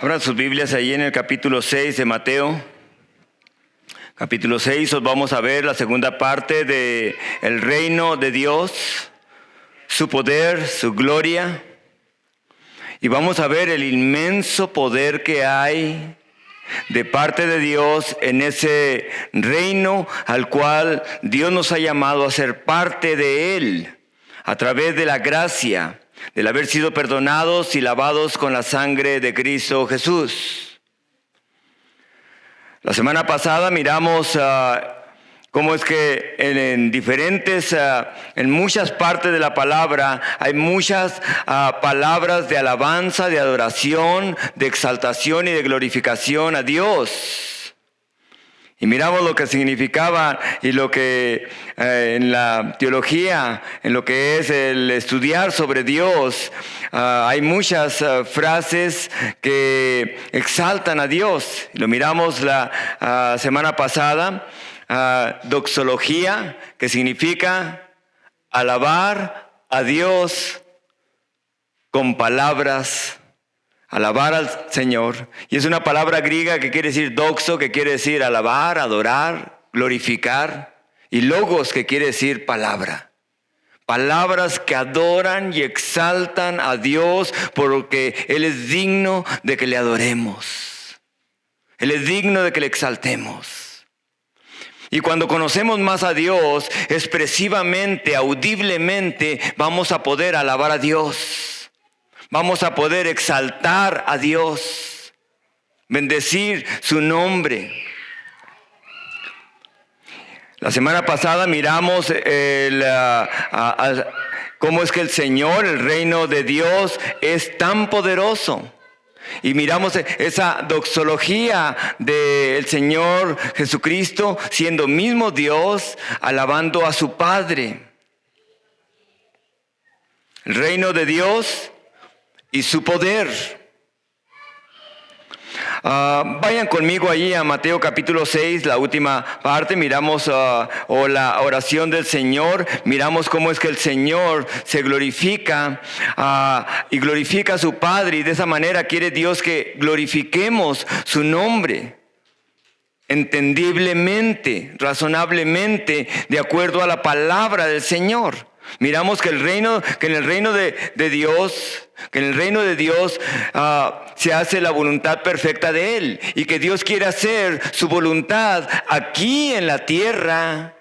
Abran sus Biblias ahí en el capítulo 6 de Mateo. Capítulo 6, os vamos a ver la segunda parte de el reino de Dios, su poder, su gloria. Y vamos a ver el inmenso poder que hay de parte de Dios en ese reino al cual Dios nos ha llamado a ser parte de Él, a través de la gracia, del haber sido perdonados y lavados con la sangre de Cristo Jesús. La semana pasada miramos cómo es que en muchas partes de la palabra hay muchas palabras de alabanza, de adoración, de exaltación y de glorificación a Dios. Y miramos lo que significaba y lo que en la teología, en lo que es el estudiar sobre Dios, hay muchas frases que exaltan a Dios. Lo miramos la semana pasada, doxología, que significa alabar a Dios con palabras. Alabar al Señor. Y es una palabra griega que quiere decir doxo, que quiere decir alabar, adorar, glorificar. Y logos, que quiere decir palabra. Palabras que adoran y exaltan a Dios porque Él es digno de que le adoremos. Él es digno de que le exaltemos. Y cuando conocemos más a Dios, expresivamente, audiblemente, vamos a poder alabar a Dios. Vamos a poder exaltar a Dios, bendecir su nombre. La semana pasada miramos cómo es que el Señor, el reino de Dios, es tan poderoso. Y miramos esa doxología del Señor Jesucristo, siendo mismo Dios, alabando a su Padre. El reino de Dios y su poder. Vayan conmigo allí a Mateo capítulo 6, la última parte. Miramos la oración del Señor. Miramos cómo es que el Señor se glorifica y glorifica a su Padre. Y de esa manera quiere Dios que glorifiquemos su nombre. Entendiblemente, razonablemente, de acuerdo a la palabra del Señor. Miramos que en el reino de Dios se hace la voluntad perfecta de Él, y que Dios quiere hacer su voluntad aquí en la tierra,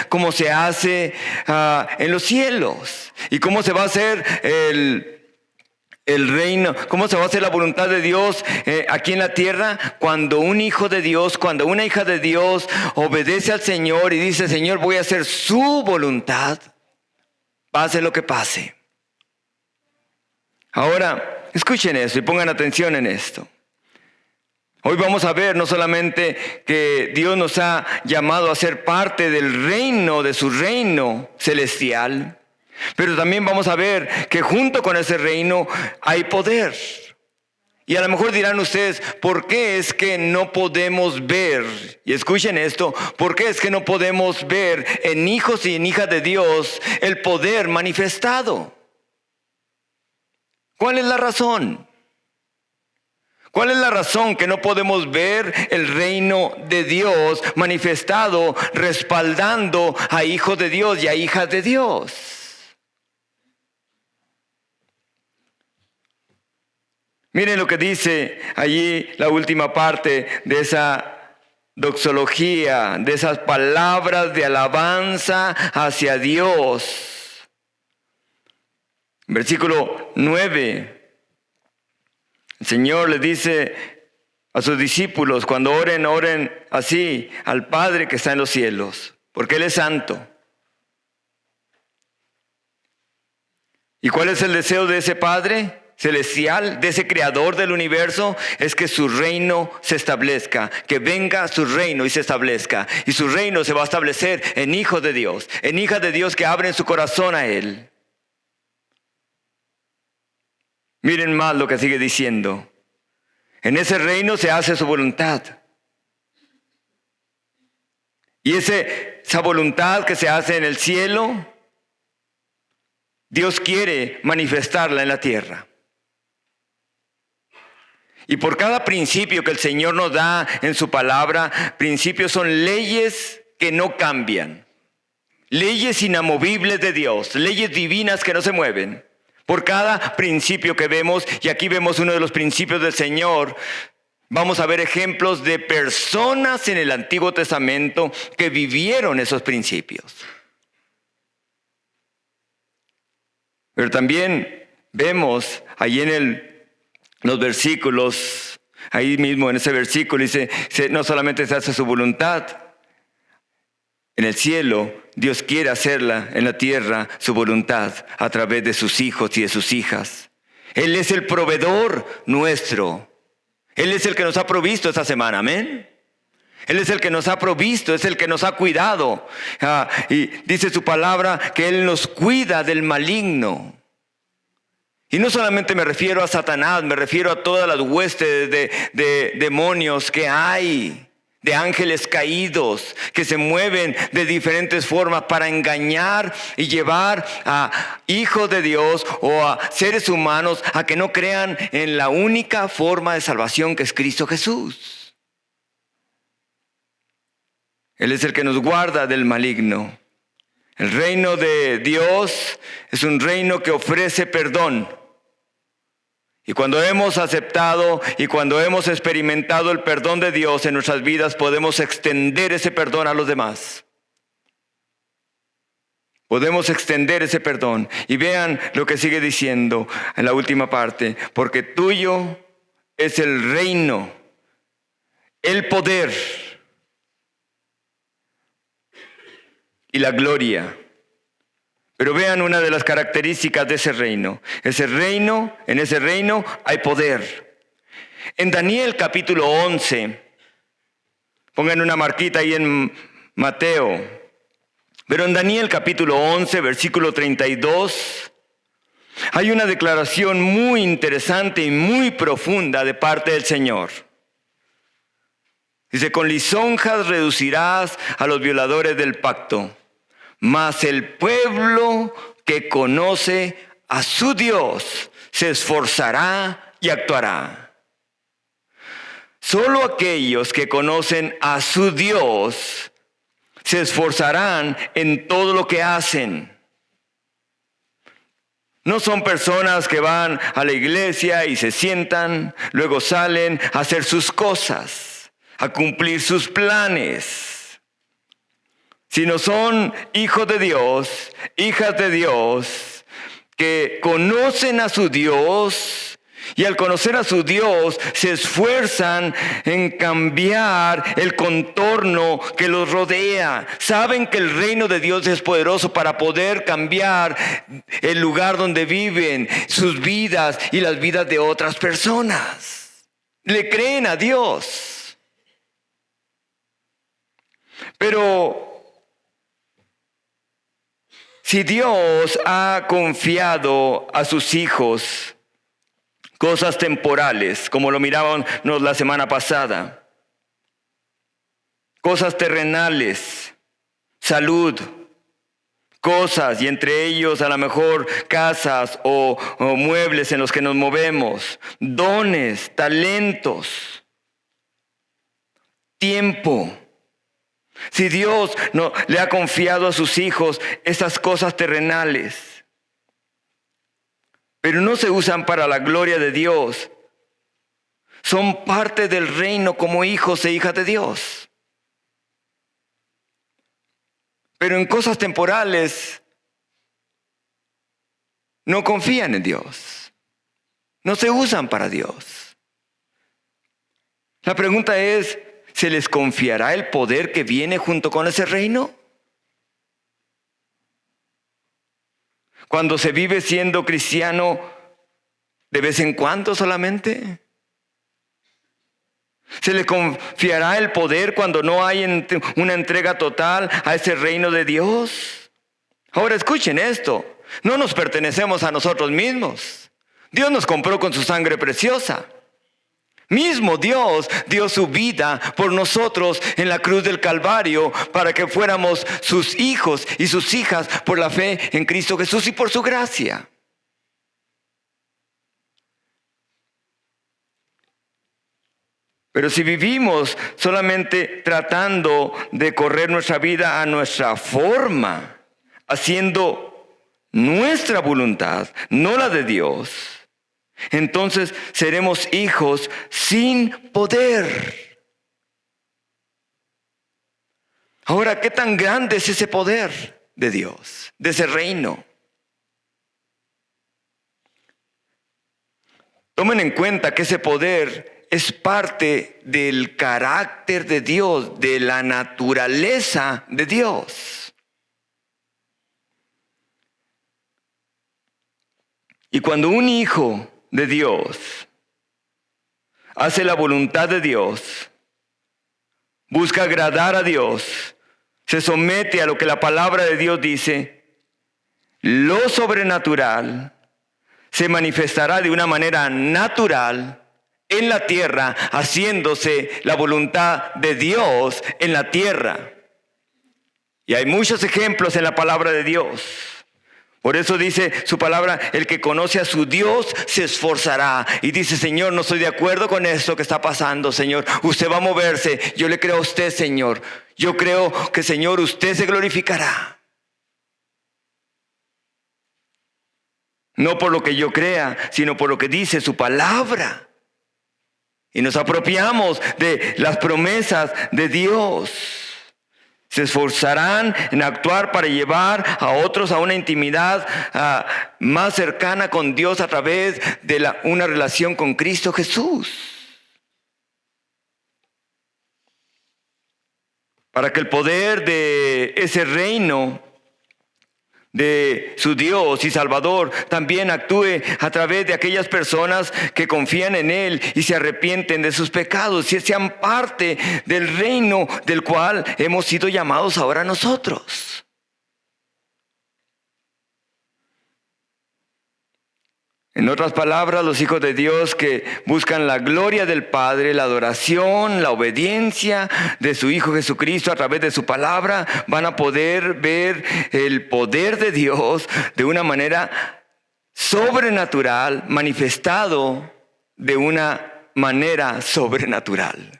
como se hace en los cielos. Y cómo se va a hacer el reino, cómo se va a hacer la voluntad de Dios aquí en la tierra, cuando un hijo de Dios, cuando una hija de Dios obedece al Señor y dice: Señor, voy a hacer su voluntad, pase lo que pase. Ahora, escuchen esto y pongan atención en esto. Hoy vamos a ver no solamente que Dios nos ha llamado a ser parte del reino, de su reino celestial, pero también vamos a ver que junto con ese reino hay poder. Y a lo mejor dirán ustedes: ¿por qué es que no podemos ver? Y escuchen esto: ¿por qué es que no podemos ver en hijos y en hijas de Dios el poder manifestado? ¿Cuál es la razón? ¿Cuál es la razón que no podemos ver el reino de Dios manifestado, respaldando a hijos de Dios y a hijas de Dios? Miren lo que dice allí la última parte de esa doxología, de esas palabras de alabanza hacia Dios. Versículo 9. El Señor les dice a sus discípulos: cuando oren, oren así al Padre que está en los cielos, porque Él es santo. ¿Y cuál es el deseo de ese Padre celestial, de ese creador del universo? Es que su reino se establezca, que venga su reino y se establezca. Y su reino se va a establecer en hijos de Dios, en hijas de Dios que abren su corazón a Él. Miren más lo que sigue diciendo: en ese reino se hace su voluntad. Y esa voluntad que se hace en el cielo, Dios quiere manifestarla en la tierra. Y por cada principio que el Señor nos da en su palabra, principios son leyes que no cambian. Leyes inamovibles de Dios, leyes divinas que no se mueven. Por cada principio que vemos, y aquí vemos uno de los principios del Señor, vamos a ver ejemplos de personas en el Antiguo Testamento que vivieron esos principios. Pero también vemos ahí los versículos, ahí mismo en ese versículo dice, no solamente se hace su voluntad en el cielo, Dios quiere hacerla en la tierra, su voluntad, a través de sus hijos y de sus hijas. Él es el proveedor nuestro. Él es el que nos ha provisto esta semana, amén. Él es el que nos ha provisto, es el que nos ha cuidado. Y dice su palabra que Él nos cuida del maligno. Y no solamente me refiero a Satanás, me refiero a todas las huestes de demonios que hay, de ángeles caídos que se mueven de diferentes formas para engañar y llevar a hijos de Dios o a seres humanos a que no crean en la única forma de salvación que es Cristo Jesús. Él es el que nos guarda del maligno. El reino de Dios es un reino que ofrece perdón. Y cuando hemos aceptado y cuando hemos experimentado el perdón de Dios en nuestras vidas, podemos extender ese perdón a los demás. Podemos extender ese perdón. Y vean lo que sigue diciendo en la última parte. Porque tuyo es el reino, el poder y la gloria. Pero vean una de las características de ese reino. En ese reino hay poder. En Daniel capítulo 11, pongan una marquita ahí en Mateo. Pero en Daniel capítulo 11, versículo 32, hay una declaración muy interesante y muy profunda de parte del Señor. Dice, con lisonjas reducirás a los violadores del pacto. Mas el pueblo que conoce a su Dios se esforzará y actuará. Solo aquellos que conocen a su Dios se esforzarán en todo lo que hacen. No son personas que van a la iglesia y se sientan, luego salen a hacer sus cosas, a cumplir sus planes. Sino son hijos de Dios, hijas de Dios, que conocen a su Dios y al conocer a su Dios se esfuerzan en cambiar el contorno que los rodea. Saben que el reino de Dios es poderoso para poder cambiar el lugar donde viven, sus vidas y las vidas de otras personas. Le creen a Dios. Pero si Dios ha confiado a sus hijos cosas temporales, como lo mirábamos la semana pasada, cosas terrenales, salud, cosas, y entre ellos a lo mejor casas o muebles en los que nos movemos, dones, talentos, tiempo. Si Dios no le ha confiado a sus hijos estas cosas terrenales, pero no se usan para la gloria de Dios, son parte del reino como hijos e hijas de Dios. Pero en cosas temporales no confían en Dios, no se usan para Dios. La pregunta es, ¿se les confiará el poder que viene junto con ese reino? Cuando se vive siendo cristiano de vez en cuando solamente. ¿Se le confiará el poder cuando no hay una entrega total a ese reino de Dios? Ahora escuchen esto. No nos pertenecemos a nosotros mismos. Dios nos compró con su sangre preciosa. Mismo Dios dio su vida por nosotros en la cruz del Calvario para que fuéramos sus hijos y sus hijas por la fe en Cristo Jesús y por su gracia. Pero si vivimos solamente tratando de correr nuestra vida a nuestra forma, haciendo nuestra voluntad, no la de Dios, entonces seremos hijos sin poder. Ahora, ¿qué tan grande es ese poder de Dios, de ese reino? Tomen en cuenta que ese poder es parte del carácter de Dios, de la naturaleza de Dios. Y cuando un hijo de Dios hace la voluntad de Dios, busca agradar a Dios, se somete a lo que la palabra de Dios dice, lo sobrenatural se manifestará de una manera natural en la tierra, haciéndose la voluntad de Dios en la tierra. Y hay muchos ejemplos en la palabra de Dios. Por eso dice su palabra, el que conoce a su Dios se esforzará. Y dice, Señor, no estoy de acuerdo con esto que está pasando, Señor. Usted va a moverse. Yo le creo a usted, Señor. Yo creo que, Señor, usted se glorificará. No por lo que yo crea, sino por lo que dice su palabra. Y nos apropiamos de las promesas de Dios. Se esforzarán en actuar para llevar a otros a una intimidad más cercana con Dios a través de una relación con Cristo Jesús. Para que el poder de ese reino de su Dios y Salvador también actúe a través de aquellas personas que confían en Él y se arrepienten de sus pecados y sean parte del reino del cual hemos sido llamados ahora nosotros. En otras palabras, los hijos de Dios que buscan la gloria del Padre, la adoración, la obediencia de su Hijo Jesucristo a través de su palabra, van a poder ver el poder de Dios de una manera sobrenatural, manifestado de una manera sobrenatural.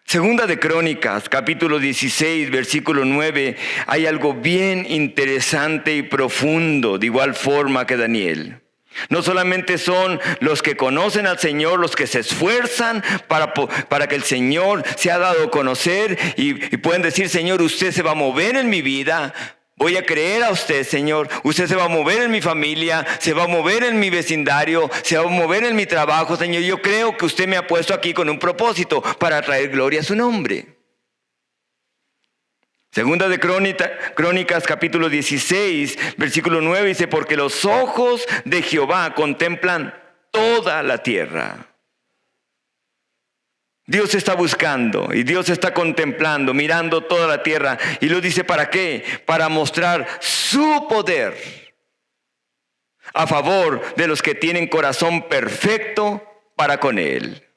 Segunda de Crónicas, capítulo 16, versículo 9, hay algo bien interesante y profundo, de igual forma que Daniel. No solamente son los que conocen al Señor, los que se esfuerzan para que el Señor se ha dado a conocer y pueden decir, Señor, usted se va a mover en mi vida. Voy a creer a usted, Señor. Usted se va a mover en mi familia, se va a mover en mi vecindario, se va a mover en mi trabajo, Señor. Yo creo que usted me ha puesto aquí con un propósito para traer gloria a su nombre. Segunda de Crónicas, capítulo 16, versículo 9, dice, porque los ojos de Jehová contemplan toda la tierra. Dios está buscando y Dios está contemplando, mirando toda la tierra. Y lo dice, ¿para qué? Para mostrar su poder a favor de los que tienen corazón perfecto para con Él.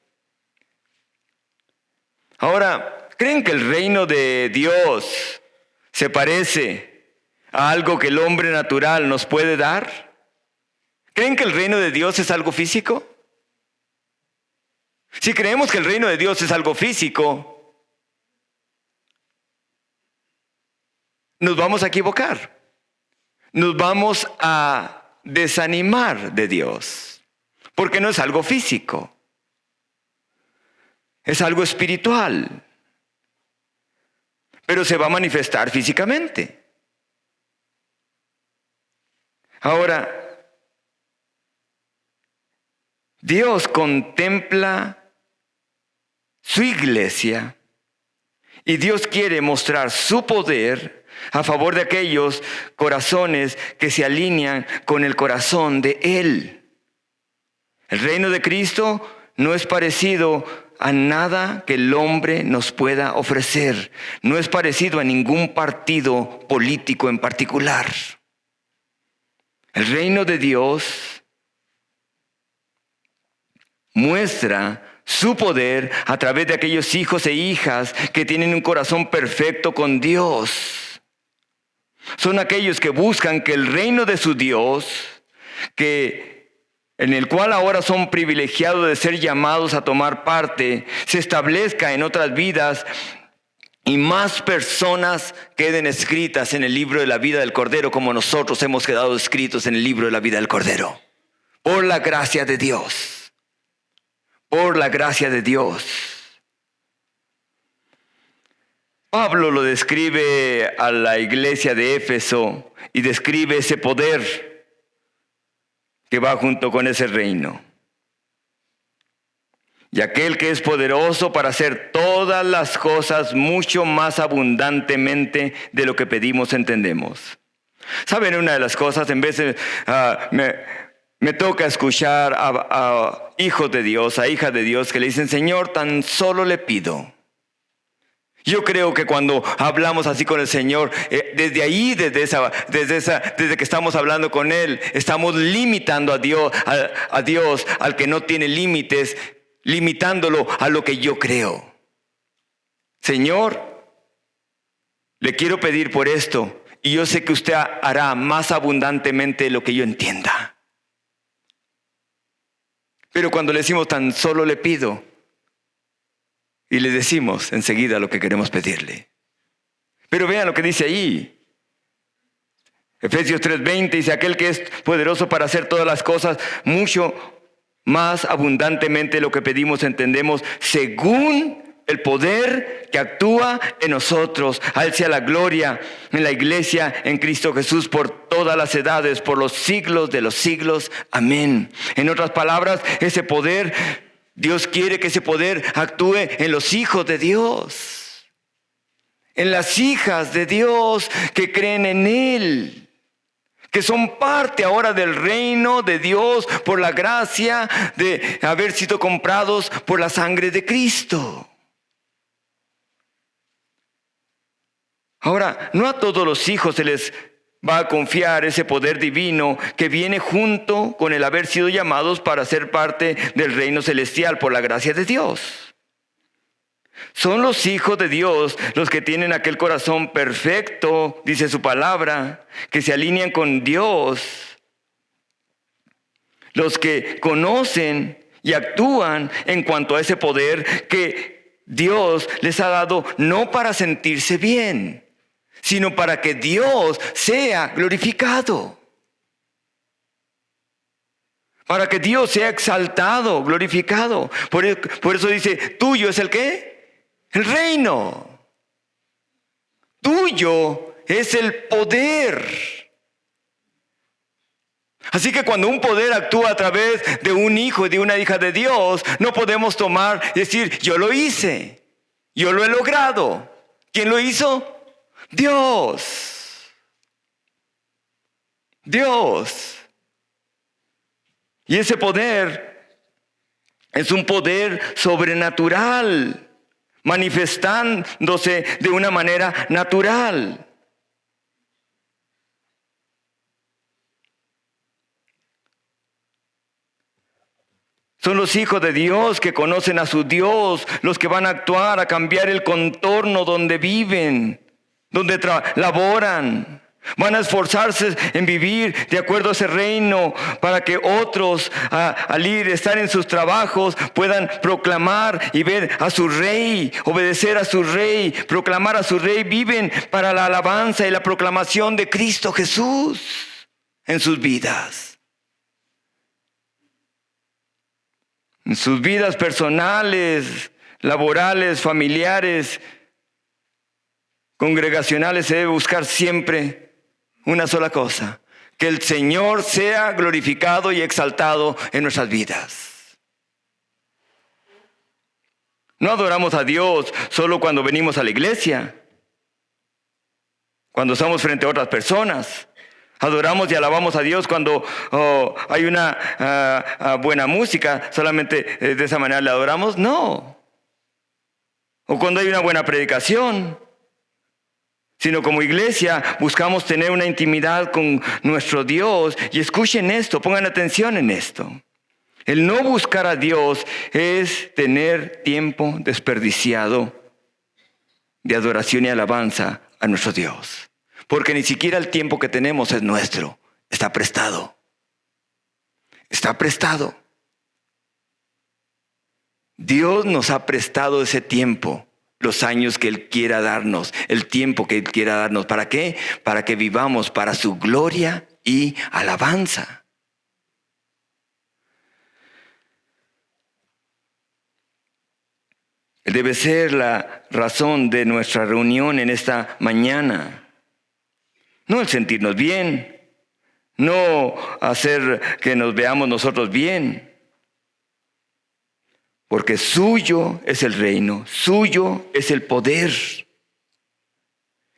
Ahora, ¿creen que el reino de Dios se parece a algo que el hombre natural nos puede dar? ¿Creen que el reino de Dios es algo físico? Si creemos que el reino de Dios es algo físico, nos vamos a equivocar. Nos vamos a desanimar de Dios, porque no es algo físico. Es algo espiritual, pero se va a manifestar físicamente. Ahora, Dios contempla su iglesia y Dios quiere mostrar su poder a favor de aquellos corazones que se alinean con el corazón de Él. El reino de Cristo no es parecido a nada que el hombre nos pueda ofrecer. No es parecido a ningún partido político en particular. El reino de Dios muestra su poder a través de aquellos hijos e hijas que tienen un corazón perfecto con Dios. Son aquellos que buscan que el reino de su Dios, que en el cual ahora son privilegiados de ser llamados a tomar parte, se establezca en otras vidas y más personas queden escritas en el libro de la vida del Cordero, como nosotros hemos quedado escritos en el libro de la vida del Cordero. Por la gracia de Dios. Por la gracia de Dios. Pablo lo describe a la iglesia de Éfeso y describe ese poder que va junto con ese reino. Y aquel que es poderoso para hacer todas las cosas mucho más abundantemente de lo que pedimos, entendemos. ¿Saben una de las cosas? En veces me toca escuchar a hijos de Dios, a hijas de Dios que le dicen, Señor, tan solo le pido. Yo creo que cuando hablamos así con el Señor, desde ahí, desde que estamos hablando con Él, estamos limitando a Dios, al que no tiene límites, limitándolo a lo que yo creo. Señor, le quiero pedir por esto, y yo sé que usted hará más abundantemente lo que yo entienda. Pero cuando le decimos tan solo le pido, y le decimos enseguida lo que queremos pedirle. Pero vean lo que dice ahí. Efesios 3:20 dice, aquel que es poderoso para hacer todas las cosas mucho más abundantemente de lo que pedimos, entendemos, según el poder que actúa en nosotros. A Él sea la gloria en la iglesia, en Cristo Jesús, por todas las edades, por los siglos de los siglos. Amén. En otras palabras, ese poder, Dios quiere que ese poder actúe en los hijos de Dios, en las hijas de Dios que creen en Él, que son parte ahora del reino de Dios por la gracia de haber sido comprados por la sangre de Cristo. Ahora, no a todos los hijos se les va a confiar ese poder divino que viene junto con el haber sido llamados para ser parte del reino celestial por la gracia de Dios. Son los hijos de Dios los que tienen aquel corazón perfecto, dice su palabra, que se alinean con Dios. Los que conocen y actúan en cuanto a ese poder que Dios les ha dado, no para sentirse bien, sino para que Dios sea glorificado. Para que Dios sea exaltado, glorificado. Por eso dice, tuyo es el ¿qué? El reino. Tuyo es el poder. Así que cuando un poder actúa a través de un hijo y de una hija de Dios, no podemos tomar y decir, yo lo hice, yo lo he logrado. ¿Quién lo hizo? Dios. Dios. Y ese poder es un poder sobrenatural, manifestándose de una manera natural. Son los hijos de Dios que conocen a su Dios, los que van a actuar, a cambiar el contorno donde viven, donde laboran. Van a esforzarse en vivir de acuerdo a ese reino para que otros, al estar en sus trabajos, puedan proclamar y ver a su rey, obedecer a su rey, proclamar a su rey. Viven para la alabanza y la proclamación de Cristo Jesús en sus vidas. En sus vidas personales, laborales, familiares, congregacionales, se debe buscar siempre una sola cosa: que el Señor sea glorificado y exaltado en nuestras vidas. No adoramos a Dios solo cuando venimos a la iglesia, cuando estamos frente a otras personas. Adoramos y alabamos a Dios cuando hay una buena música, solamente de esa manera le adoramos. No. O cuando hay una buena predicación. Sino como iglesia buscamos tener una intimidad con nuestro Dios. Y escuchen esto, pongan atención en esto. El no buscar a Dios es tener tiempo desperdiciado de adoración y alabanza a nuestro Dios. Porque ni siquiera el tiempo que tenemos es nuestro, está prestado. Está prestado. Dios nos ha prestado ese tiempo, los años que Él quiera darnos, el tiempo que Él quiera darnos. ¿Para qué? Para que vivamos para su gloria y alabanza. Debe ser la razón de nuestra reunión en esta mañana. No el sentirnos bien, no hacer que nos veamos nosotros bien. Porque suyo es el reino, suyo es el poder.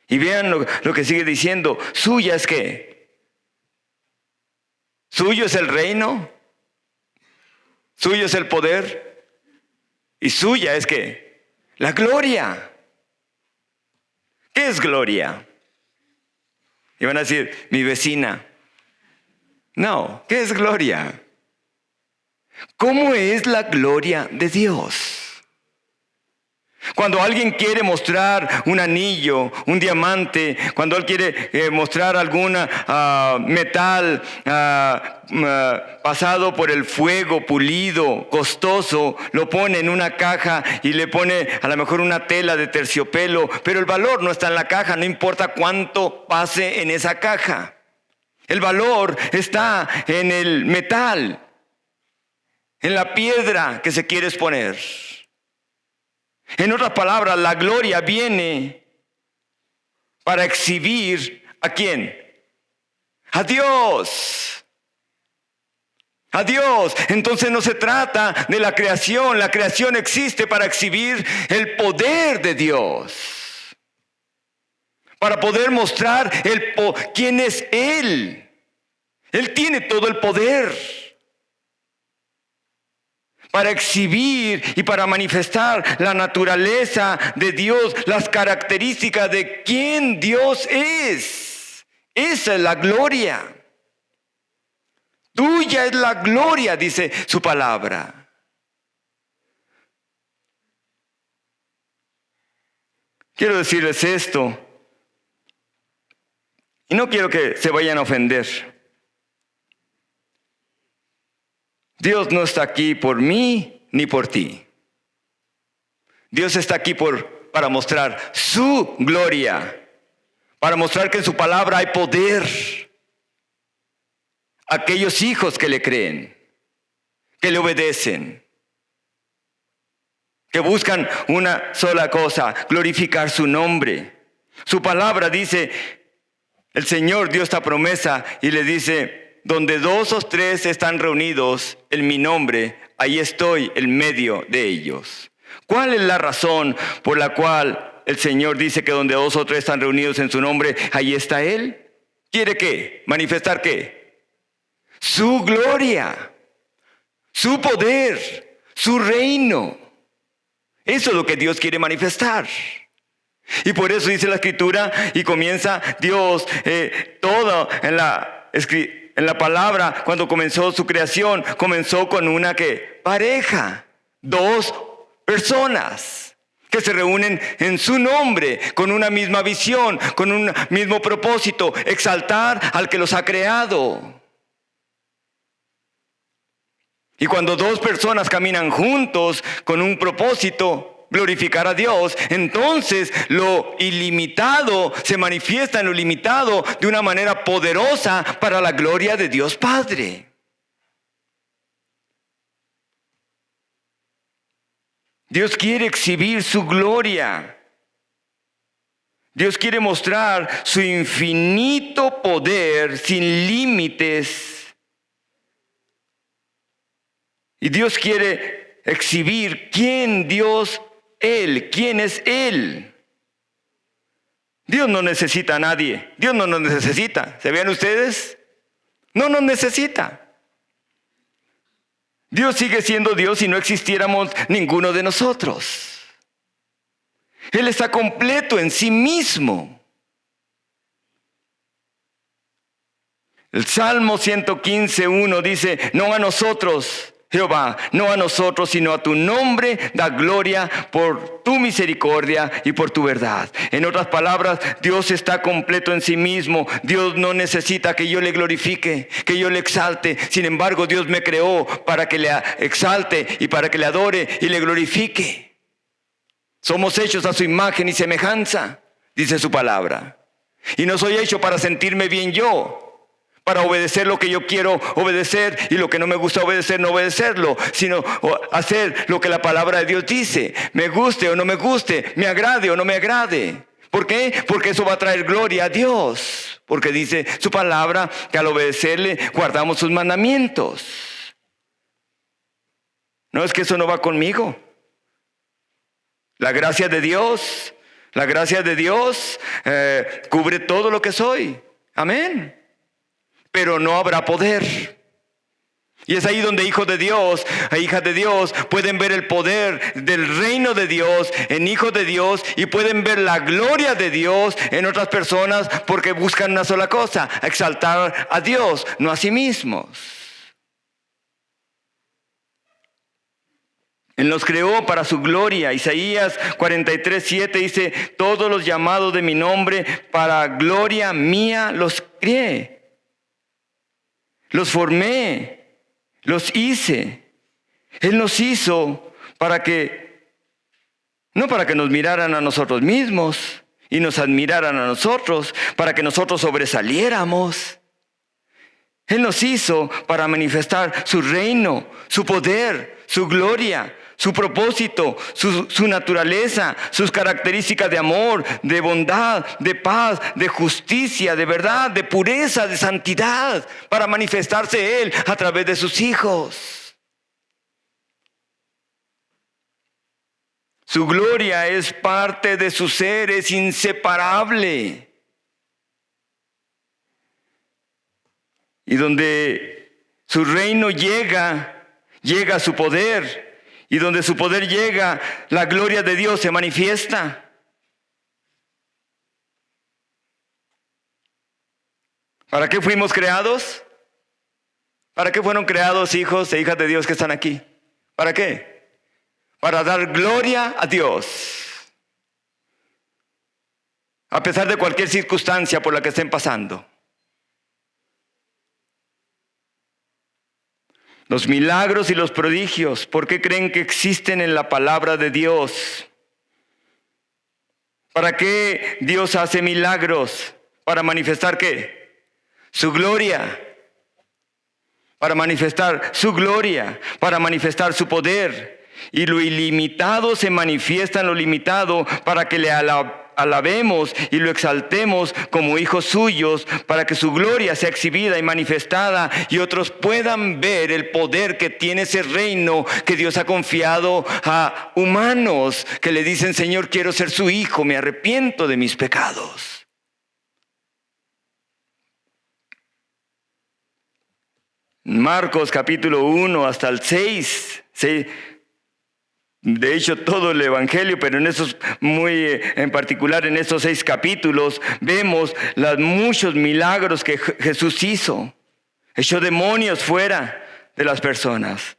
Y vean lo que sigue diciendo, suya es ¿qué? Suyo es el reino, suyo es el poder, y suya es ¿qué? La gloria. ¿Qué es gloria? Y van a decir, mi vecina. No, ¿qué es gloria? ¿Cómo es la gloria de Dios? Cuando alguien quiere mostrar un anillo, un diamante, cuando él quiere mostrar alguna metal pasado por el fuego, pulido, costoso, lo pone en una caja y le pone a lo mejor una tela de terciopelo, pero el valor no está en la caja, no importa cuánto pase en esa caja. El valor está en el metal, en la piedra que se quiere exponer. En otras palabras, la gloria viene para exhibir ¿a quién? A Dios. A Dios. Entonces no se trata de la creación. La creación existe para exhibir el poder de Dios. Para poder mostrar quién es Él. Él tiene todo el poder. Para exhibir y para manifestar la naturaleza de Dios, las características de quién Dios es. Esa es la gloria. Tuya es la gloria, dice su palabra. Quiero decirles esto, y no quiero que se vayan a ofender. Dios no está aquí por mí ni por ti. Dios está aquí para mostrar su gloria, para mostrar que en su palabra hay poder. Aquellos hijos que le creen, que le obedecen, que buscan una sola cosa, glorificar su nombre. Su palabra dice, el Señor dio esta promesa y le dice, donde 2 o 3 están reunidos en mi nombre, ahí estoy en medio de ellos. ¿Cuál es la razón por la cual el Señor dice que donde 2 o 3 están reunidos en su nombre, ahí está Él? ¿Quiere qué? ¿Manifestar qué? Su gloria, su poder, su reino. Eso es lo que Dios quiere manifestar. Y por eso dice la Escritura y comienza Dios todo en la palabra, cuando comenzó su creación, comenzó con una ¿qué? Pareja, 2 personas que se reúnen en su nombre, con una misma visión, con un mismo propósito, exaltar al que los ha creado. Y cuando 2 personas caminan juntos con un propósito, glorificar a Dios, entonces lo ilimitado se manifiesta en lo limitado de una manera poderosa para la gloria de Dios Padre. Dios quiere exhibir su gloria. Dios quiere mostrar su infinito poder sin límites. Y Dios quiere exhibir quién quién es Él. Dios no necesita a nadie. Dios no nos necesita. ¿Se ven ustedes? No nos necesita. Dios sigue siendo Dios si no existiéramos ninguno de nosotros. Él está completo en sí mismo. El Salmo 115:1 dice, no a nosotros, Jehová, no a nosotros, sino a tu nombre, da gloria por tu misericordia y por tu verdad. En otras palabras, Dios está completo en sí mismo. Dios no necesita que yo le glorifique, que yo le exalte. Sin embargo, Dios me creó para que le exalte y para que le adore y le glorifique. Somos hechos a su imagen y semejanza, dice su palabra. Y no soy hecho para sentirme bien yo, para obedecer lo que yo quiero obedecer y lo que no me gusta obedecer, no obedecerlo, sino hacer lo que la palabra de Dios dice, me guste o no me guste, me agrade o no me agrade. ¿Por qué? Porque eso va a traer gloria a Dios, porque dice su palabra que al obedecerle guardamos sus mandamientos. No es que eso no va conmigo. La gracia de Dios cubre todo lo que soy. Amén. Pero no habrá poder. Y es ahí donde hijos de Dios e hijas de Dios pueden ver el poder del reino de Dios en hijos de Dios y pueden ver la gloria de Dios en otras personas porque buscan una sola cosa: exaltar a Dios, no a sí mismos. Él nos creó para su gloria. Isaías 43:7 dice: todos los llamados de mi nombre para gloria mía los crié. Los formé, los hice. Él nos hizo no para que nos miraran a nosotros mismos y nos admiraran a nosotros, para que nosotros sobresaliéramos. Él nos hizo para manifestar su reino, su poder, su gloria, su propósito, su naturaleza, sus características de amor, de bondad, de paz, de justicia, de verdad, de pureza, de santidad, para manifestarse Él a través de sus hijos. Su gloria es parte de su ser, es inseparable. Y donde su reino llega su poder. Y donde su poder llega, la gloria de Dios se manifiesta. ¿Para qué fuimos creados? ¿Para qué fueron creados hijos e hijas de Dios que están aquí? ¿Para qué? Para dar gloria a Dios. A pesar de cualquier circunstancia por la que estén pasando. Los milagros y los prodigios, ¿por qué creen que existen en la palabra de Dios? ¿Para qué Dios hace milagros? ¿Para manifestar qué? Su gloria. Para manifestar su gloria, para manifestar su poder. Y lo ilimitado se manifiesta en lo limitado para que le alabemos y lo exaltemos como hijos suyos, para que su gloria sea exhibida y manifestada y otros puedan ver el poder que tiene ese reino que Dios ha confiado a humanos que le dicen: Señor, quiero ser su hijo, me arrepiento de mis pecados. Marcos capítulo 1 hasta el 6, de hecho todo el evangelio, pero en particular en estos 6 capítulos vemos los muchos milagros que Jesús hizo. Echó demonios fuera de las personas,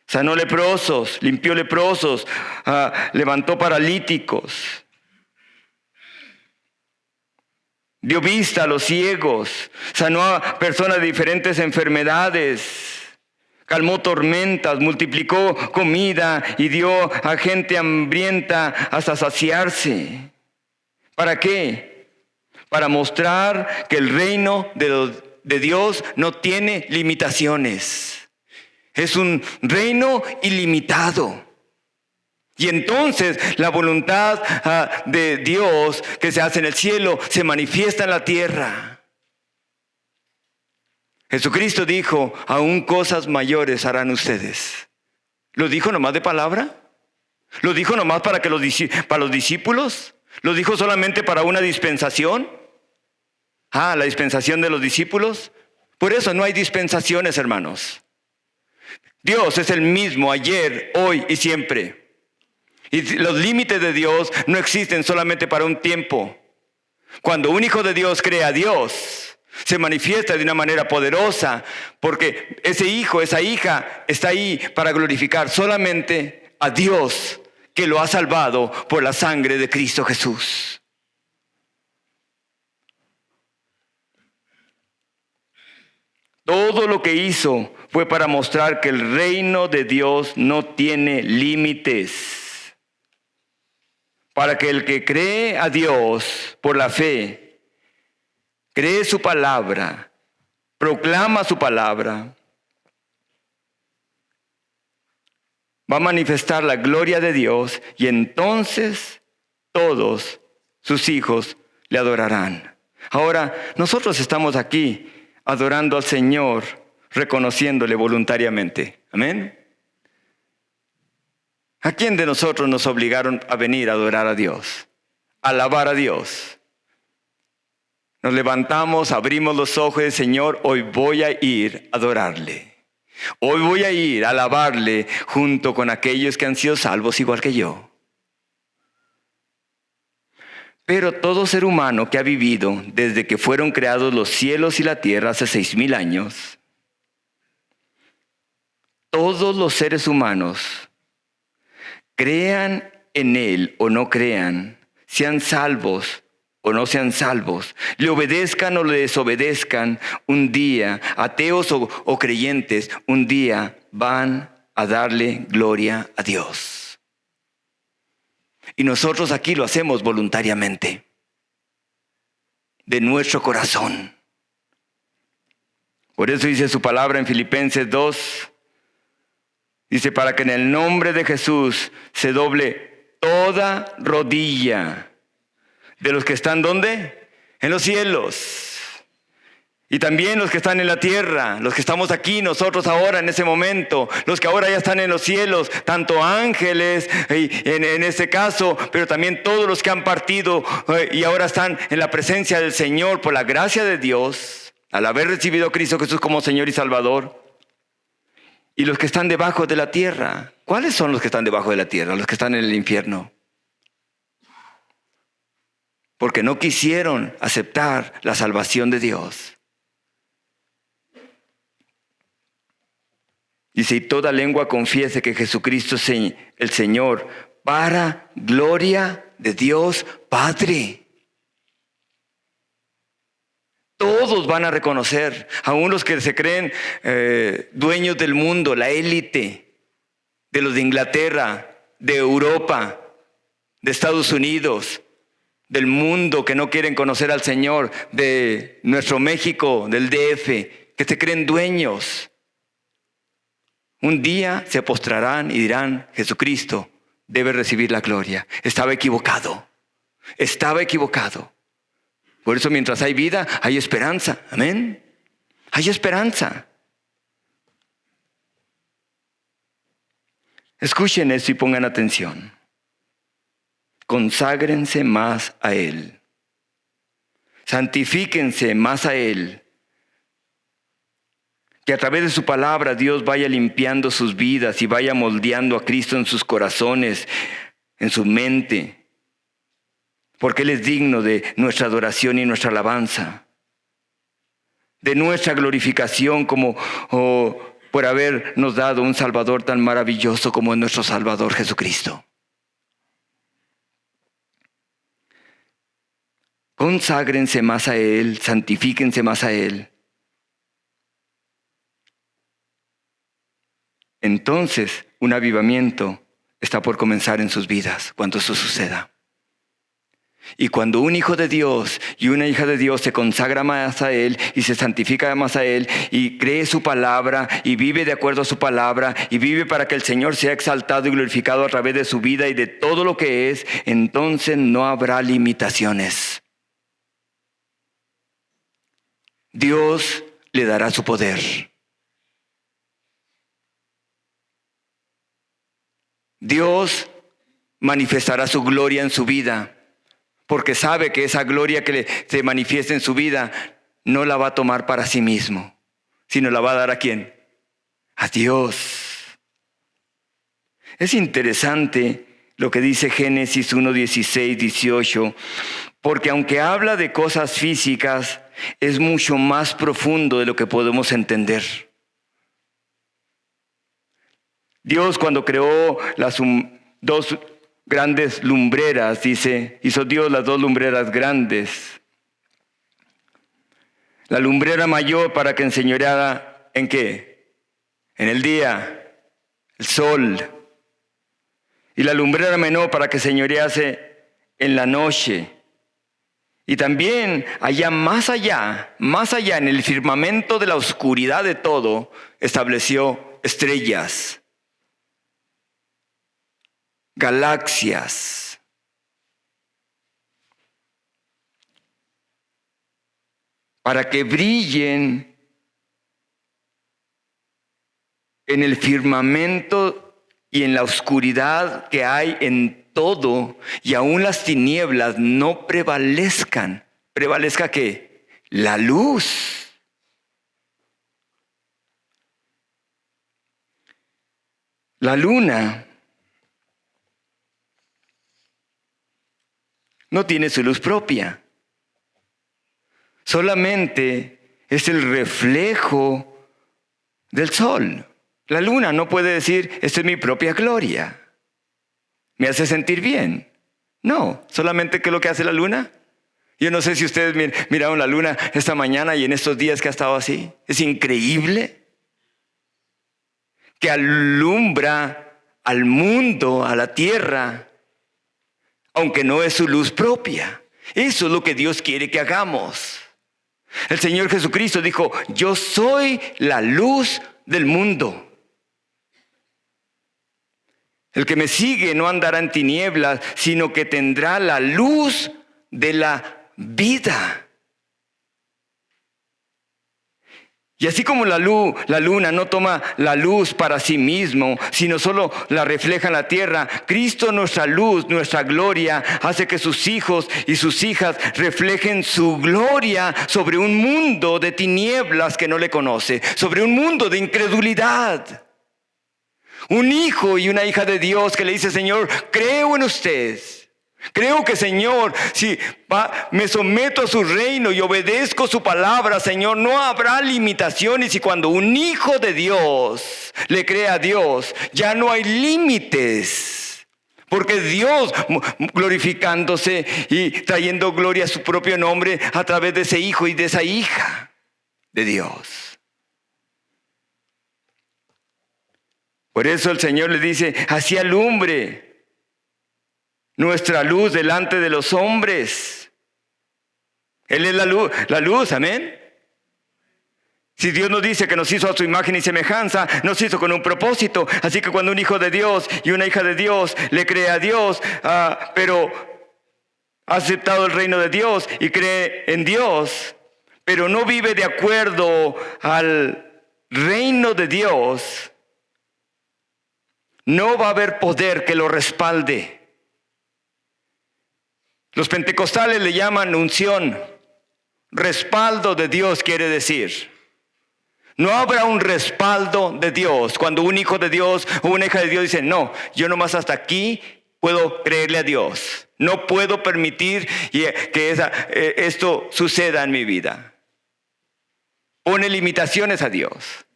sanó leprosos, limpió leprosos, levantó paralíticos, dio vista a los ciegos, sanó a personas de diferentes enfermedades, calmó tormentas, multiplicó comida y dio a gente hambrienta hasta saciarse. ¿Para qué? Para mostrar que el reino de Dios no tiene limitaciones. Es un reino ilimitado. Y entonces la voluntad de Dios que se hace en el cielo se manifiesta en la tierra. Jesucristo dijo: aún cosas mayores harán ustedes. ¿Lo dijo nomás de palabra? ¿Lo dijo nomás para los discípulos? ¿Lo dijo solamente para una dispensación? La dispensación de los discípulos. Por eso no hay dispensaciones, hermanos. Dios es el mismo ayer, hoy y siempre. Y los límites de Dios no existen solamente para un tiempo. Cuando un hijo de Dios cree a Dios, Se manifiesta de una manera poderosa porque ese hijo, esa hija está ahí para glorificar solamente a Dios que lo ha salvado por la sangre de Cristo Jesús. Todo lo que hizo fue para mostrar que el reino de Dios no tiene límites. Para que el que cree a Dios por la fe, cree su palabra, proclama su palabra, va a manifestar la gloria de Dios y entonces todos sus hijos le adorarán. Ahora, nosotros estamos aquí adorando al Señor, reconociéndole voluntariamente. Amén. ¿A quién de nosotros nos obligaron a venir a adorar a Dios? A alabar a Dios. Nos levantamos, abrimos los ojos y Señor, hoy voy a ir a adorarle. Hoy voy a ir a alabarle junto con aquellos que han sido salvos igual que yo. Pero todo ser humano que ha vivido desde que fueron creados los cielos y la tierra hace 6,000 años, todos los seres humanos, crean en Él o no crean, sean salvos o no sean salvos, le obedezcan o le desobedezcan, un día, ateos o creyentes, un día van a darle gloria a Dios. Y nosotros aquí lo hacemos voluntariamente, de nuestro corazón. Por eso dice su palabra en Filipenses 2, dice, para que en el nombre de Jesús se doble toda rodilla de los que están, ¿dónde? En los cielos. Y también los que están en la tierra, los que estamos aquí, nosotros ahora en ese momento, los que ahora ya están en los cielos, tanto ángeles en este caso, pero también todos los que han partido y ahora están en la presencia del Señor por la gracia de Dios, al haber recibido a Cristo Jesús como Señor y Salvador. Y los que están debajo de la tierra, ¿cuáles son los que están debajo de la tierra? Los que están en el infierno. Porque no quisieron aceptar la salvación de Dios. Dice, y toda lengua confiese que Jesucristo es el Señor, para gloria de Dios Padre. Todos van a reconocer, aún los que se creen dueños del mundo, la élite de los de Inglaterra, de Europa, de Estados Unidos, del mundo que no quieren conocer al Señor, de nuestro México, del DF, que se creen dueños. Un día se postrarán y dirán, Jesucristo debe recibir la gloria. Estaba equivocado. Estaba equivocado. Por eso mientras hay vida, hay esperanza. Amén. Hay esperanza. Escuchen esto y pongan atención. Conságrense más a Él. Santifíquense más a Él. Que a través de su palabra Dios vaya limpiando sus vidas y vaya moldeando a Cristo en sus corazones, en su mente. Porque Él es digno de nuestra adoración y nuestra alabanza. De nuestra glorificación como por habernos dado un Salvador tan maravilloso como es nuestro Salvador Jesucristo. Conságrense más a Él, santifíquense más a Él. Entonces, un avivamiento está por comenzar en sus vidas cuando eso suceda. Y cuando un hijo de Dios y una hija de Dios se consagra más a Él y se santifica más a Él y cree su palabra y vive de acuerdo a su palabra y vive para que el Señor sea exaltado y glorificado a través de su vida y de todo lo que es, entonces no habrá limitaciones. Dios le dará su poder. Dios manifestará su gloria en su vida, porque sabe que esa gloria que se manifiesta en su vida no la va a tomar para sí mismo, sino la va a dar ¿a quién? A Dios. Es interesante lo que dice Génesis 1, 16, 18, porque aunque habla de cosas físicas, es mucho más profundo de lo que podemos entender. Dios, cuando creó las dos grandes lumbreras, hizo Dios las dos lumbreras grandes. La lumbrera mayor para que enseñoreara, ¿en qué? En el día, el sol. Y la lumbrera menor para que señorease en la noche. Y también más allá, en el firmamento de la oscuridad de todo, estableció estrellas, galaxias. Para que brillen en el firmamento y en la oscuridad que hay en todo, y aún las tinieblas no prevalezcan. ¿Prevalezca qué? La luz. La luna no tiene su luz propia. Solamente es el reflejo del sol. La luna no puede decir, esta es mi propia gloria. Me hace sentir bien. No, solamente ¿qué es lo que hace la luna? Yo no sé si ustedes miraron la luna esta mañana y en estos días que ha estado así. Es increíble que alumbra al mundo, a la tierra, aunque no es su luz propia. Eso es lo que Dios quiere que hagamos. El Señor Jesucristo dijo, yo soy la luz del mundo. El que me sigue no andará en tinieblas, sino que tendrá la luz de la vida. Y así como la luna no toma la luz para sí mismo, sino solo la refleja en la tierra, Cristo, nuestra luz, nuestra gloria, hace que sus hijos y sus hijas reflejen su gloria sobre un mundo de tinieblas que no le conoce, sobre un mundo de incredulidad. Un hijo y una hija de Dios que le dice, Señor, creo en usted. Creo que, Señor, si me someto a su reino y obedezco su palabra, Señor, no habrá limitaciones. Y cuando un hijo de Dios le cree a Dios, ya no hay límites. Porque Dios glorificándose y trayendo gloria a su propio nombre a través de ese hijo y de esa hija de Dios. Por eso el Señor le dice, así alumbre nuestra luz delante de los hombres. Él es la luz, amén. Si Dios nos dice que nos hizo a su imagen y semejanza, nos hizo con un propósito. Así que cuando un hijo de Dios y una hija de Dios le cree a Dios, pero ha aceptado el reino de Dios y cree en Dios, pero no vive de acuerdo al reino de Dios, no va a haber poder que lo respalde. Los pentecostales le llaman unción. Respaldo de Dios quiere decir. No habrá un respaldo de Dios cuando un hijo de Dios o una hija de Dios dice, no, yo nomás hasta aquí puedo creerle a Dios. No puedo permitir que esto suceda en mi vida. Pone limitaciones a Dios.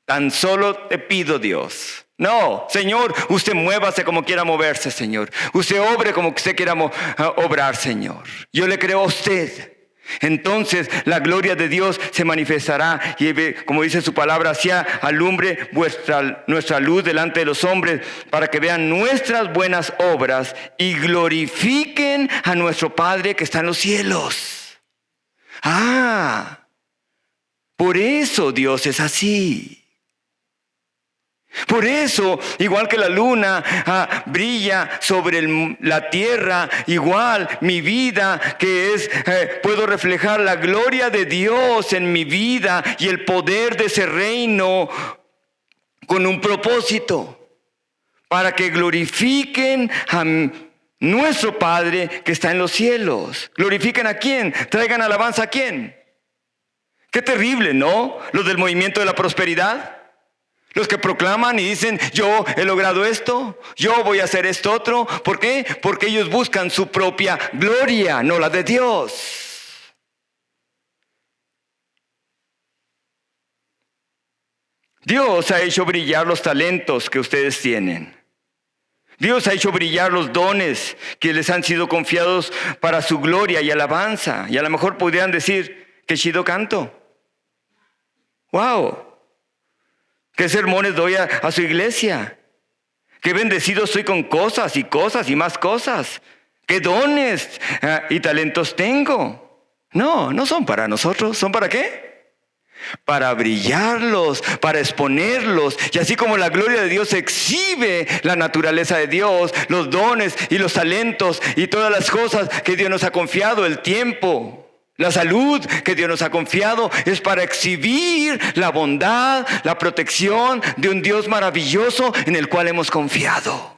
Tan solo te pido, Dios. No, Señor, usted muévase como quiera moverse, Señor. Usted obre como usted quiera obrar, Señor. Yo le creo a usted. Entonces la gloria de Dios se manifestará y, como dice su palabra, así alumbre nuestra luz delante de los hombres para que vean nuestras buenas obras y glorifiquen a nuestro Padre que está en los cielos. Por eso Dios es así. Por eso, igual que la luna brilla sobre la tierra, igual mi vida que es, puedo reflejar la gloria de Dios en mi vida y el poder de ese reino con un propósito, para que glorifiquen a nuestro Padre que está en los cielos. ¿Glorifiquen a quién? ¿Traigan alabanza a quién? Qué terrible, ¿no? Los del movimiento de la prosperidad. Los que proclaman y dicen, yo he logrado esto, yo voy a hacer esto otro. ¿Por qué? Porque ellos buscan su propia gloria, no la de Dios. Dios ha hecho brillar los talentos que ustedes tienen. Dios ha hecho brillar los dones que les han sido confiados para su gloria y alabanza. Y a lo mejor podrían decir, qué chido canto. ¡Wow! ¿Qué sermones doy a su iglesia? ¡Qué bendecido estoy con cosas y más cosas! ¿Qué dones y talentos tengo? No, no son para nosotros. ¿Son para qué? Para brillarlos, para exponerlos. Y así como la gloria de Dios exhibe la naturaleza de Dios, los dones y los talentos y todas las cosas que Dios nos ha confiado, el tiempo, la salud que Dios nos ha confiado, es para exhibir la bondad, la protección de un Dios maravilloso en el cual hemos confiado.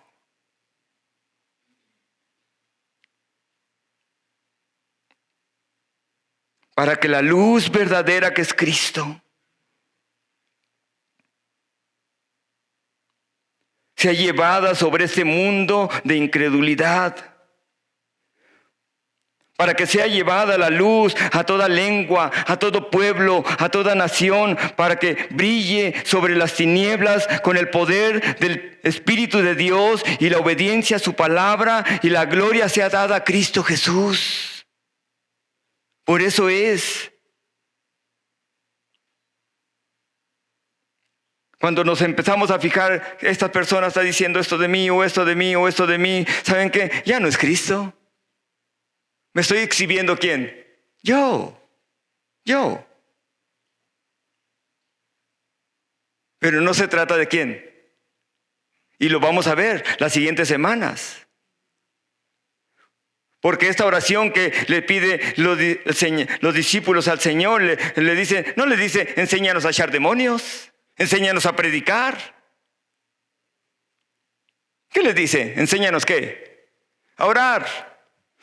Para que la luz verdadera que es Cristo sea llevada sobre este mundo de incredulidad. Para que sea llevada la luz a toda lengua, a todo pueblo, a toda nación. Para que brille sobre las tinieblas con el poder del Espíritu de Dios y la obediencia a su palabra, y la gloria sea dada a Cristo Jesús. Por eso es. Cuando nos empezamos a fijar, esta persona está diciendo esto de mí, o esto de mí, o esto de mí, ¿saben qué? Ya no es Cristo. ¿Me estoy exhibiendo quién? Yo. Pero no se trata de quién. Y lo vamos a ver las siguientes semanas. Porque esta oración que le pide los discípulos al Señor, le dice, no le dice, enséñanos a echar demonios, enséñanos a predicar. ¿Qué les dice? Enséñanos ¿qué? A orar.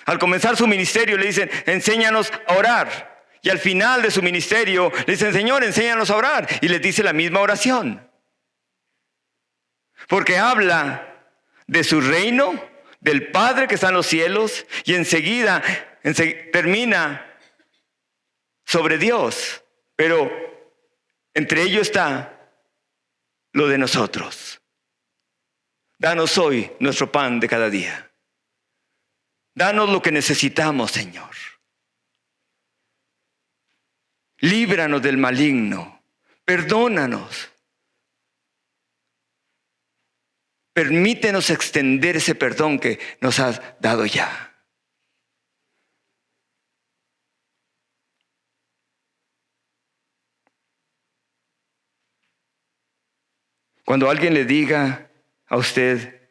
Al comenzar su ministerio le dicen, enséñanos a orar. Y al final de su ministerio le dicen, Señor, enséñanos a orar. Y les dice la misma oración. Porque habla de su reino, del Padre que está en los cielos, y enseguida termina sobre Dios. Pero entre ellos está lo de nosotros. Danos hoy nuestro pan de cada día. Danos lo que necesitamos, Señor. Líbranos del maligno. Perdónanos. Permítenos extender ese perdón que nos has dado ya. Cuando alguien le diga a usted,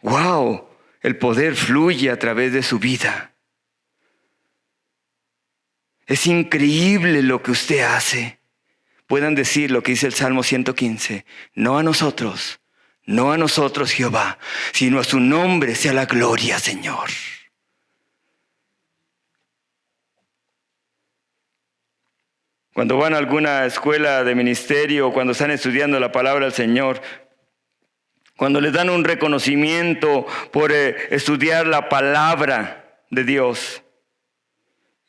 wow, el poder fluye a través de su vida. Es increíble lo que usted hace. Puedan decir lo que dice el Salmo 115. No a nosotros, Jehová, sino a su nombre sea la gloria, Señor. Cuando van a alguna escuela de ministerio o cuando están estudiando la palabra del Señor, cuando les dan un reconocimiento por estudiar la palabra de Dios,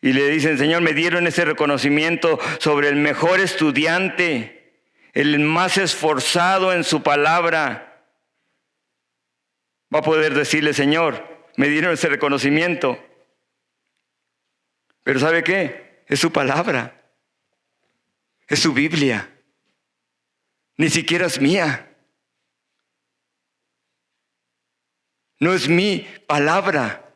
y le dicen, Señor, me dieron ese reconocimiento sobre el mejor estudiante, el más esforzado en su palabra, va a poder decirle, Señor, me dieron ese reconocimiento. Pero ¿sabe qué? Es su palabra. Es su Biblia. Ni siquiera es mía. No es mi palabra.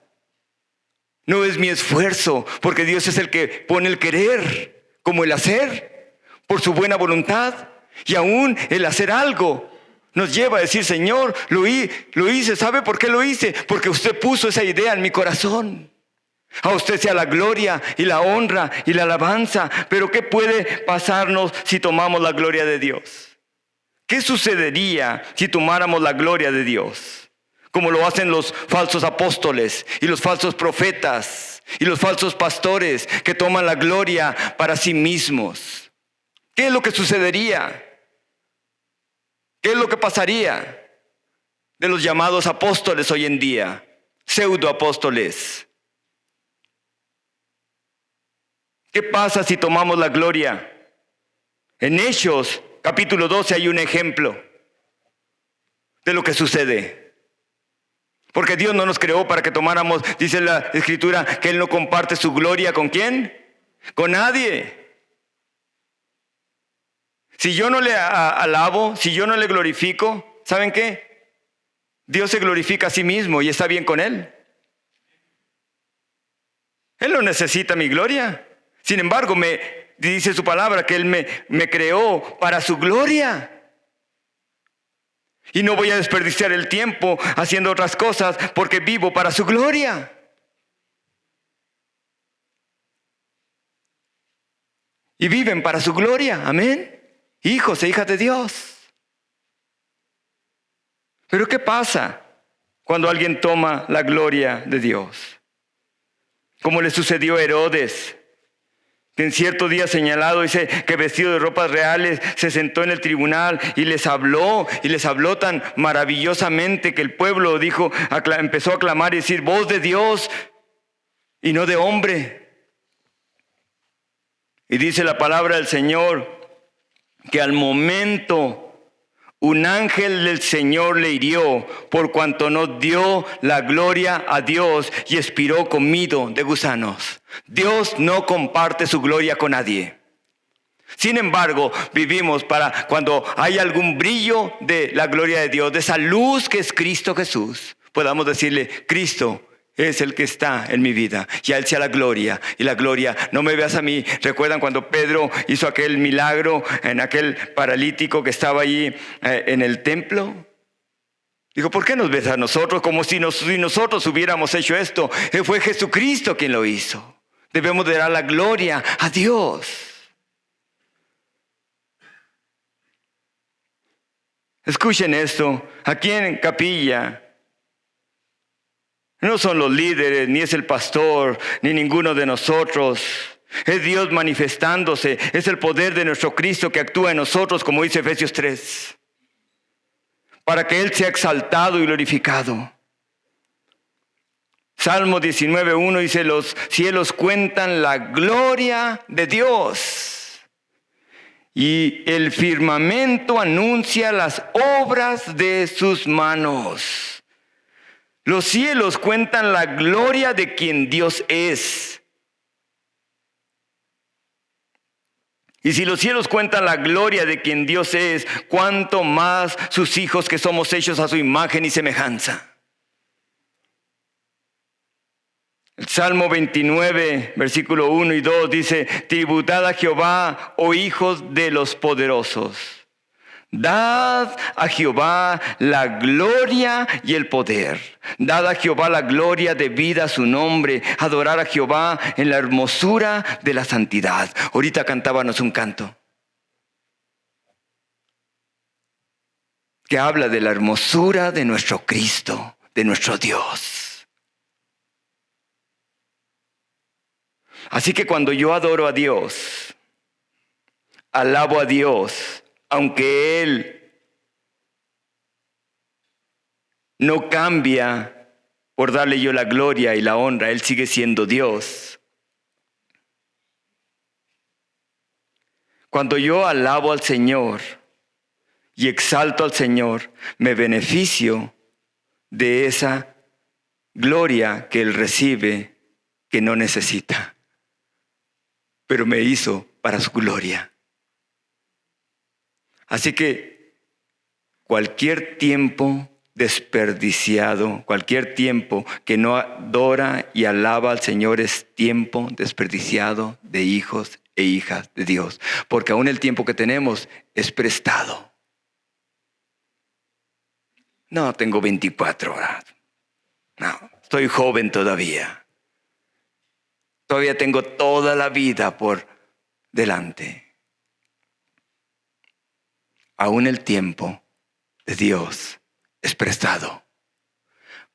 No es mi esfuerzo, porque Dios es el que pone el querer como el hacer, por su buena voluntad. Y aún el hacer algo nos lleva a decir, Señor, lo hice. ¿Sabe por qué lo hice? Porque usted puso esa idea en mi corazón. A usted sea la gloria y la honra y la alabanza. Pero ¿qué puede pasarnos si tomamos la gloria de Dios? ¿Qué sucedería si tomáramos la gloria de Dios? Como lo hacen los falsos apóstoles y los falsos profetas y los falsos pastores que toman la gloria para sí mismos. ¿Qué es lo que sucedería? ¿Qué es lo que pasaría de los llamados apóstoles hoy en día? Pseudoapóstoles. ¿Qué pasa si tomamos la gloria? En Hechos capítulo 12 hay un ejemplo de lo que sucede. Porque Dios no nos creó para que tomáramos, dice la Escritura, que Él no comparte su gloria ¿con quién? Con nadie. Si yo no le alabo, si yo no le glorifico, ¿saben qué? Dios se glorifica a sí mismo y está bien con Él. Él no necesita mi gloria. Sin embargo, dice su palabra que Él me creó para su gloria. Y no voy a desperdiciar el tiempo haciendo otras cosas porque vivo para su gloria. Y viven para su gloria, amén. Hijos e hijas de Dios. Pero ¿qué pasa cuando alguien toma la gloria de Dios? Como le sucedió a Herodes, que en cierto día señalado dice que vestido de ropas reales se sentó en el tribunal y les habló tan maravillosamente que el pueblo empezó a clamar y decir, voz de Dios y no de hombre. Y dice la palabra del Señor que al momento un ángel del Señor le hirió por cuanto no dio la gloria a Dios y expiró comido de gusanos. Dios no comparte su gloria con nadie. Sin embargo, vivimos para cuando hay algún brillo de la gloria de Dios, de esa luz que es Cristo Jesús, podamos decirle, Cristo es el que está en mi vida y a Él sea la gloria. Y la gloria, no me veas a mí. ¿Recuerdan cuando Pedro hizo aquel milagro en aquel paralítico que estaba allí en el templo? Dijo, ¿por qué nos ves a nosotros como si nosotros hubiéramos hecho esto? Fue Jesucristo quien lo hizo. Debemos de dar la gloria a Dios. Escuchen esto, aquí en Capilla no son los líderes, ni es el pastor, ni ninguno de nosotros. Es Dios manifestándose, es el poder de nuestro Cristo que actúa en nosotros, como dice Efesios 3, para que Él sea exaltado y glorificado. Salmo 19:1 dice, los cielos cuentan la gloria de Dios y el firmamento anuncia las obras de sus manos. Los cielos cuentan la gloria de quien Dios es. Y si los cielos cuentan la gloria de quien Dios es, ¿cuánto más sus hijos que somos hechos a su imagen y semejanza? El Salmo 29, versículo 1 y 2 dice, tributad a Jehová, oh hijos de los poderosos. Dad a Jehová la gloria y el poder. Dad a Jehová la gloria debida a su nombre. Adorar a Jehová en la hermosura de la santidad. Ahorita cantábamos un canto que habla de la hermosura de nuestro Cristo, de nuestro Dios. Así que cuando yo adoro a Dios, alabo a Dios, aunque Él no cambia por darle yo la gloria y la honra, Él sigue siendo Dios. Cuando yo alabo al Señor y exalto al Señor, me beneficio de esa gloria que Él recibe, que no necesita, pero me hizo para su gloria. Así que cualquier tiempo desperdiciado, cualquier tiempo que no adora y alaba al Señor es tiempo desperdiciado de hijos e hijas de Dios. Porque aún el tiempo que tenemos es prestado. No, tengo 24 horas. No, estoy joven todavía. Todavía tengo toda la vida por delante. Aún el tiempo de Dios es prestado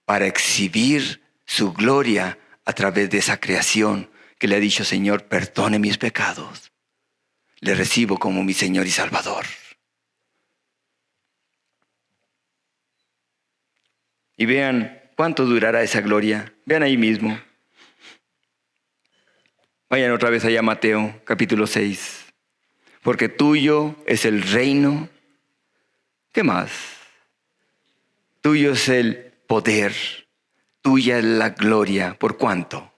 para exhibir su gloria a través de esa creación que le ha dicho, Señor, perdone mis pecados. Le recibo como mi Señor y Salvador. Y vean cuánto durará esa gloria. Vean ahí mismo. Vayan otra vez allá a Mateo, capítulo 6. porque tuyo es el reino. ¿Qué más? Tuyo es el poder, tuya es la gloria. ¿Por cuánto?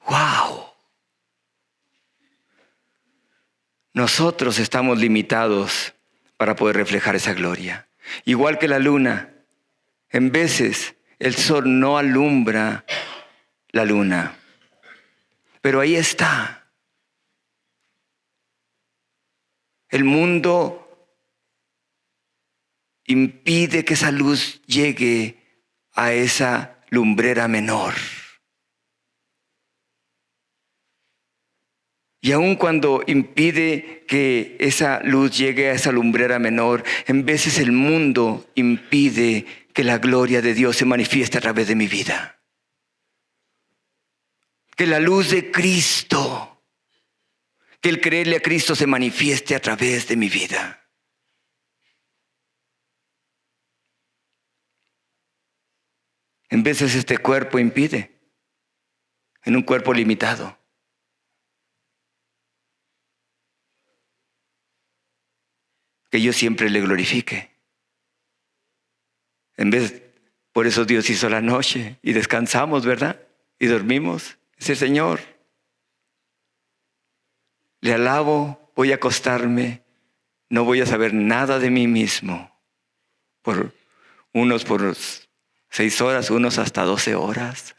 ¡Wow! Nosotros estamos limitados para poder reflejar esa gloria. Igual que la luna, en veces el sol no alumbra la luna, pero ahí está. El mundo impide que esa luz llegue a esa lumbrera menor. Y aun cuando impide que esa luz llegue a esa lumbrera menor, en veces el mundo impide que la gloria de Dios se manifieste a través de mi vida. Que la luz de Cristo, que el creerle a Cristo se manifieste a través de mi vida. En veces este cuerpo impide, en un cuerpo limitado. Que yo siempre le glorifique. Por eso Dios hizo la noche y descansamos, ¿verdad? Y dormimos. Es el Señor. Le alabo, voy a acostarme, no voy a saber nada de mí mismo. Unos por 6 horas, unos hasta 12 horas.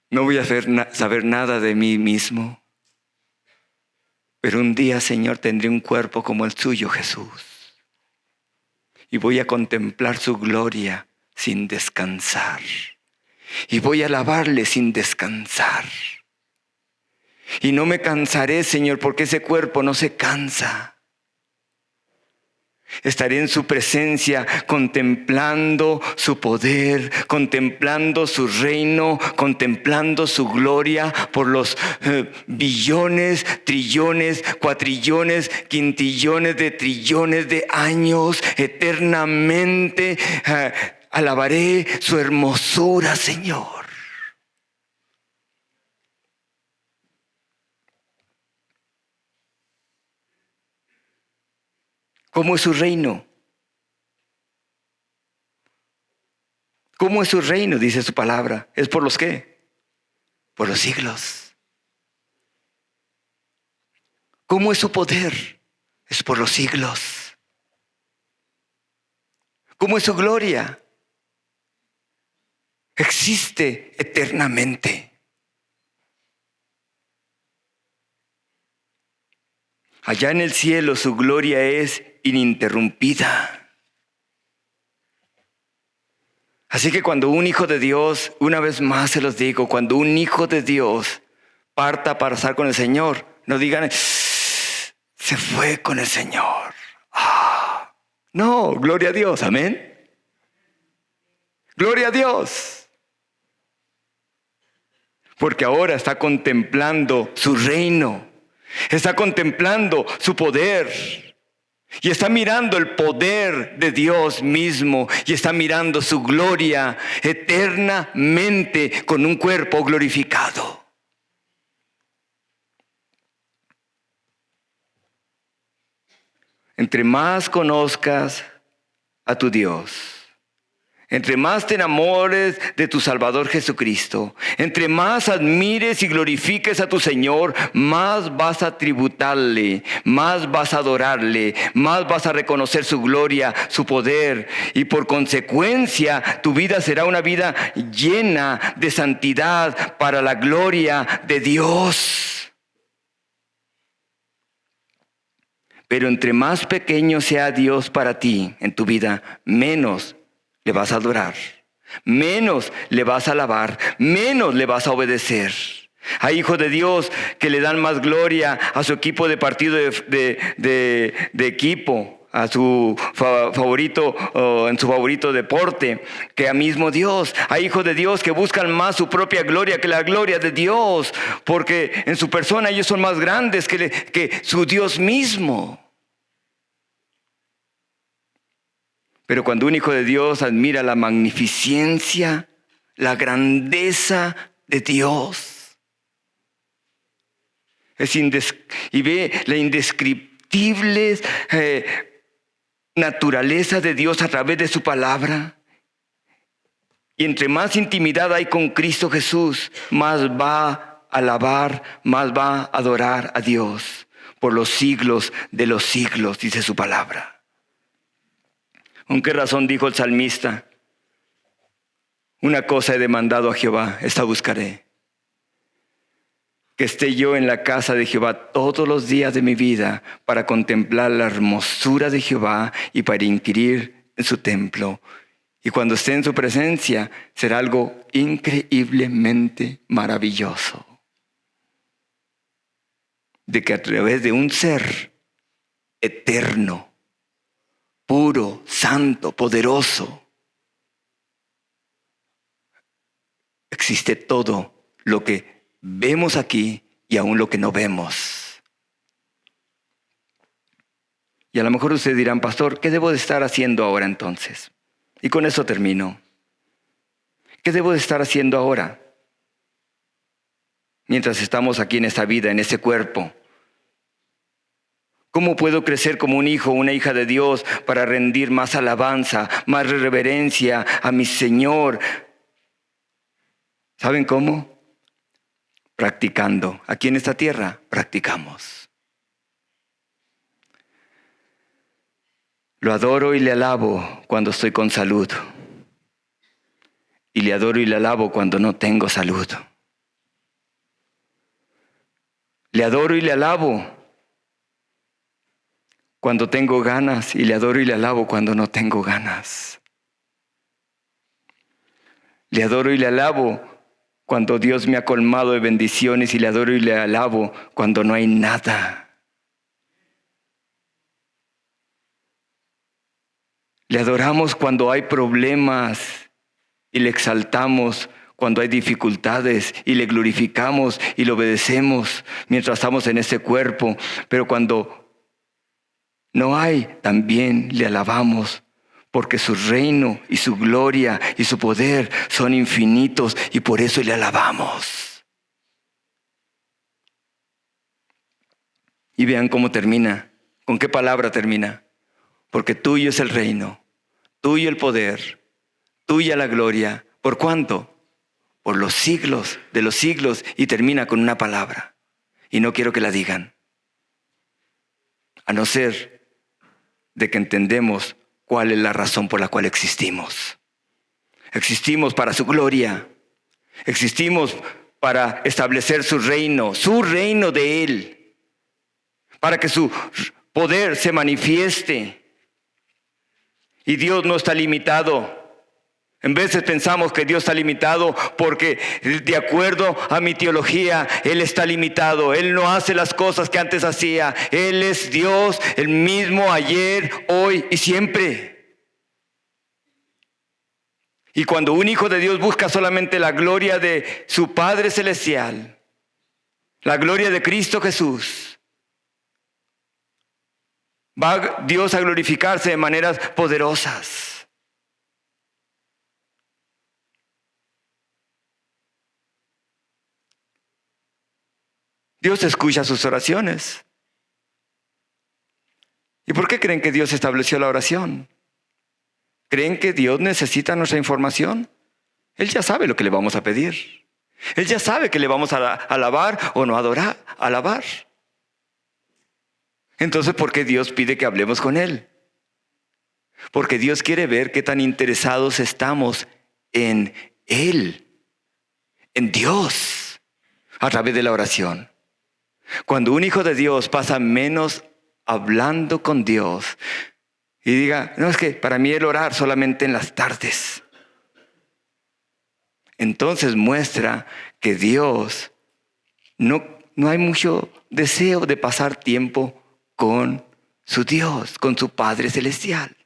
No voy a saber nada de mí mismo. Pero un día, Señor, tendré un cuerpo como el suyo, Jesús. Y voy a contemplar su gloria sin descansar. Y voy a alabarle sin descansar. Y no me cansaré, Señor, porque ese cuerpo no se cansa. Estaré en su presencia contemplando su poder, contemplando su reino, contemplando su gloria por los billones, trillones, cuatrillones, quintillones de trillones de años. Eternamente alabaré su hermosura, Señor. ¿Cómo es su reino? ¿Cómo es su reino? Dice su palabra. ¿Es por los qué? Por los siglos. ¿Cómo es su poder? Es por los siglos. ¿Cómo es su gloria? Existe eternamente. Allá en el cielo su gloria es ininterrumpida. Así que cuando un hijo de Dios, una vez más se los digo, cuando un hijo de Dios parta para estar con el Señor, no digan, se fue con el Señor. No, gloria a Dios, amén. Gloria a Dios. Porque ahora está contemplando su reino, está contemplando su poder. Y está mirando el poder de Dios mismo. Y está mirando su gloria eternamente con un cuerpo glorificado. Entre más conozcas a tu Dios, entre más te enamores de tu Salvador Jesucristo, entre más admires y glorifiques a tu Señor, más vas a tributarle, más vas a adorarle, más vas a reconocer su gloria, su poder. Y por consecuencia, tu vida será una vida llena de santidad para la gloria de Dios. Pero entre más pequeño sea Dios para ti en tu vida, menos le vas a adorar, menos le vas a alabar, menos le vas a obedecer. Hay hijos de Dios que le dan más gloria a su equipo de partido de equipo, a su favorito, en su favorito deporte, que a mismo Dios. Hay hijos de Dios que buscan más su propia gloria que la gloria de Dios, porque en su persona ellos son más grandes que su Dios mismo. Pero cuando un hijo de Dios admira la magnificencia, la grandeza de Dios, Y ve la indescriptible naturaleza de Dios a través de su palabra. Y entre más intimidad hay con Cristo Jesús, más va a alabar, más va a adorar a Dios por los siglos de los siglos, dice su palabra. ¿Con qué razón dijo el salmista? Una cosa he demandado a Jehová, esta buscaré: que esté yo en la casa de Jehová todos los días de mi vida, para contemplar la hermosura de Jehová y para inquirir en su templo. Y cuando esté en su presencia, será algo increíblemente maravilloso. De que a través de un ser eterno, puro, santo, poderoso, existe todo lo que vemos aquí y aún lo que no vemos. Y a lo mejor ustedes dirán: pastor, ¿qué debo de estar haciendo ahora entonces? Y con eso termino. ¿Qué debo de estar haciendo ahora? Mientras estamos aquí en esta vida, en este cuerpo. ¿Cómo puedo crecer como un hijo o una hija de Dios para rendir más alabanza, más reverencia a mi Señor? ¿Saben cómo? Practicando. Aquí en esta tierra practicamos. Lo adoro y le alabo cuando estoy con salud. Y le adoro y le alabo cuando no tengo salud. Le adoro y le alabo cuando tengo ganas, y le adoro y le alabo cuando no tengo ganas. Le adoro y le alabo cuando Dios me ha colmado de bendiciones, y le adoro y le alabo cuando no hay nada. Le adoramos cuando hay problemas y le exaltamos cuando hay dificultades, y le glorificamos y le obedecemos mientras estamos en este cuerpo. Pero cuando no hay, también le alabamos, porque su reino y su gloria y su poder son infinitos, y por eso le alabamos. Y vean cómo termina, con qué palabra termina: porque tuyo es el reino, tuyo el poder, tuya la gloria. ¿Por cuánto? Por los siglos de los siglos. Y termina con una palabra, y no quiero que la digan, a no ser de que entendemos cuál es la razón por la cual existimos. Existimos para su gloria. Existimos para establecer su reino de Él, para que su poder se manifieste. Y Dios no está limitado. En veces pensamos que Dios está limitado porque, de acuerdo a mi teología, Él está limitado. Él no hace las cosas que antes hacía. Él es Dios, el mismo ayer, hoy y siempre. Y cuando un hijo de Dios busca solamente la gloria de su Padre Celestial, la gloria de Cristo Jesús, va Dios a glorificarse de maneras poderosas. Dios escucha sus oraciones. ¿Y por qué creen que Dios estableció la oración? ¿Creen que Dios necesita nuestra información? Él ya sabe lo que le vamos a pedir. Él ya sabe que le vamos a alabar o no adorar, alabar. Entonces, ¿por qué Dios pide que hablemos con Él? Porque Dios quiere ver qué tan interesados estamos en Él, en Dios, a través de la oración. Cuando un hijo de Dios pasa menos hablando con Dios y diga: no, es que para mí el orar solamente en las tardes, entonces muestra que Dios no hay mucho deseo de pasar tiempo con su Dios, con su Padre Celestial.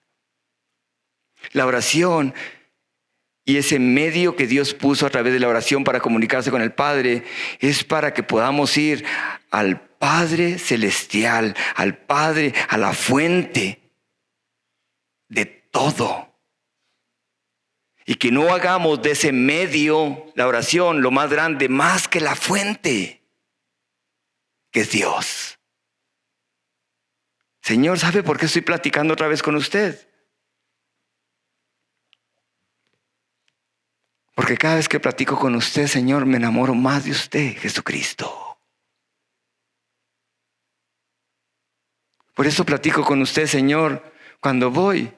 La oración y ese medio que Dios puso a través de la oración para comunicarse con el Padre es para que podamos ir al Padre Celestial, al Padre, a la fuente de todo. Y que no hagamos de ese medio, la oración, lo más grande, más que la fuente. que es Dios. Señor, ¿sabe por qué estoy platicando otra vez con usted? Porque cada vez que platico con usted, Señor, me enamoro más de usted, Jesucristo. Por eso platico con usted, Señor, cuando voy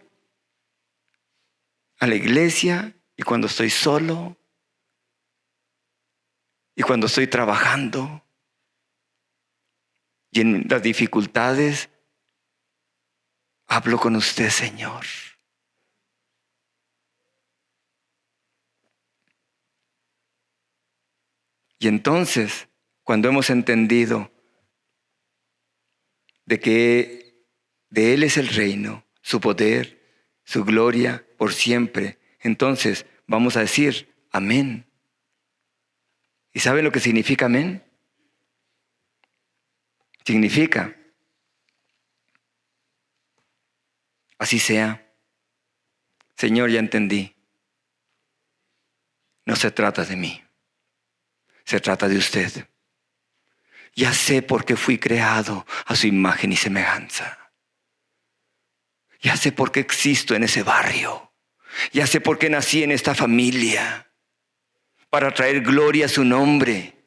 a la iglesia y cuando estoy solo y cuando estoy trabajando y en las dificultades, hablo con usted, Señor. Y entonces, cuando hemos entendido de que de Él es el reino, su poder, su gloria por siempre, entonces vamos a decir amén. ¿Y saben lo que significa amén? Significa, así sea. Señor, ya entendí. No se trata de mí. Se trata de usted. Ya sé por qué fui creado a su imagen y semejanza. Ya sé por qué existo en ese barrio. Ya sé por qué nací en esta familia. Para traer gloria a su nombre.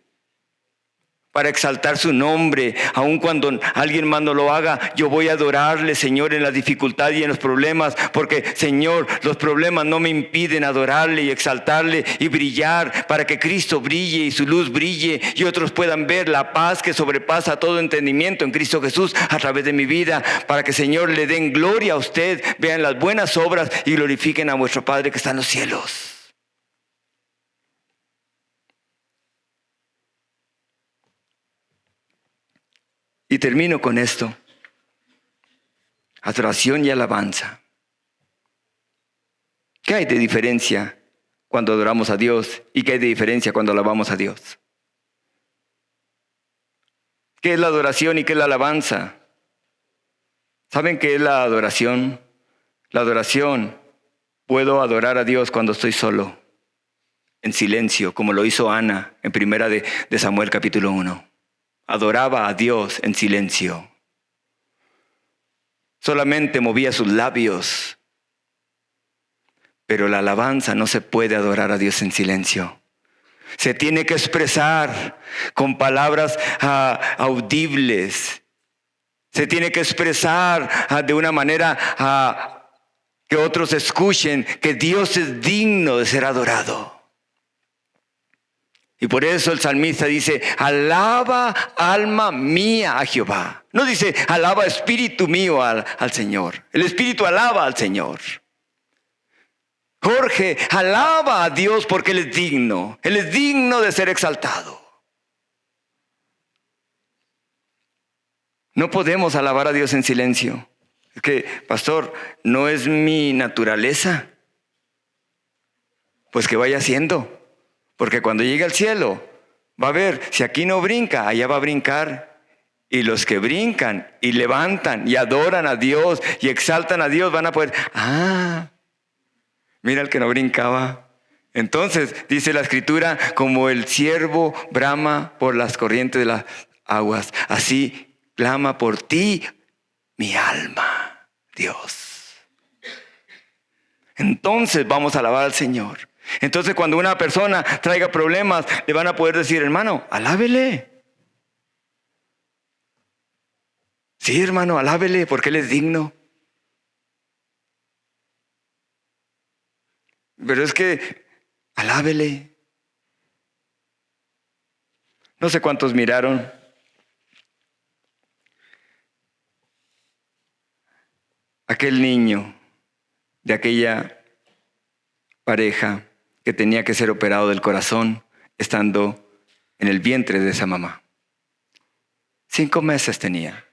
Para exaltar su nombre. Aun cuando alguien más no lo haga, yo voy a adorarle, Señor, en la dificultad y en los problemas. Porque, Señor, los problemas no me impiden adorarle y exaltarle y brillar. Para que Cristo brille y su luz brille y otros puedan ver la paz que sobrepasa todo entendimiento en Cristo Jesús a través de mi vida. Para que, Señor, le den gloria a usted, vean las buenas obras y glorifiquen a vuestro Padre que está en los cielos. Y termino con esto. Adoración y alabanza. ¿Qué hay de diferencia cuando adoramos a Dios y qué hay de diferencia cuando alabamos a Dios? ¿Qué es la adoración y qué es la alabanza? ¿Saben qué es la adoración? La adoración, puedo adorar a Dios cuando estoy solo, en silencio, como lo hizo Ana en primera de Samuel capítulo 1. Adoraba a Dios en silencio. Solamente movía sus labios. Pero la alabanza no se puede adorar a Dios en silencio. Se tiene que expresar con palabras audibles. Se tiene que expresar de una manera que otros escuchen que Dios es digno de ser adorado. Y por eso el salmista dice, alaba alma mía a Jehová. No dice, alaba espíritu mío al Señor. El espíritu alaba al Señor. Jorge, alaba a Dios porque Él es digno. Él es digno de ser exaltado. No podemos alabar a Dios en silencio. Es que, pastor, no es mi naturaleza. Pues que vaya haciendo. Porque cuando llegue al cielo, va a ver, si aquí no brinca, allá va a brincar. Y los que brincan y levantan y adoran a Dios y exaltan a Dios van a poder, mira el que no brincaba. Entonces, dice la Escritura, como el ciervo brama por las corrientes de las aguas, así clama por ti mi alma, Dios. Entonces vamos a alabar al Señor. Entonces cuando una persona traiga problemas, le van a poder decir, hermano, alábele. Sí, hermano, alábele porque Él es digno. Pero es que, alábele. No sé cuántos miraron aquel niño de aquella pareja que tenía que ser operado del corazón estando en el vientre de esa mamá. 5 meses tenía.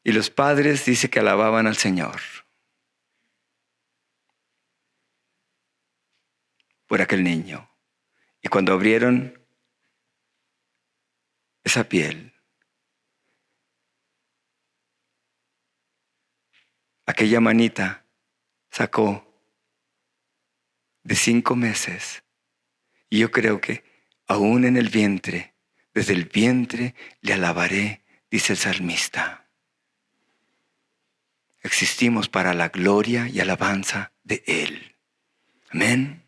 Y los padres dice que alababan al Señor por aquel niño. Y cuando abrieron esa piel, aquella manita sacó de 5 meses Y yo creo que aún en el vientre, desde el vientre le alabaré, dice el salmista. Existimos para la gloria y alabanza de Él. Amén.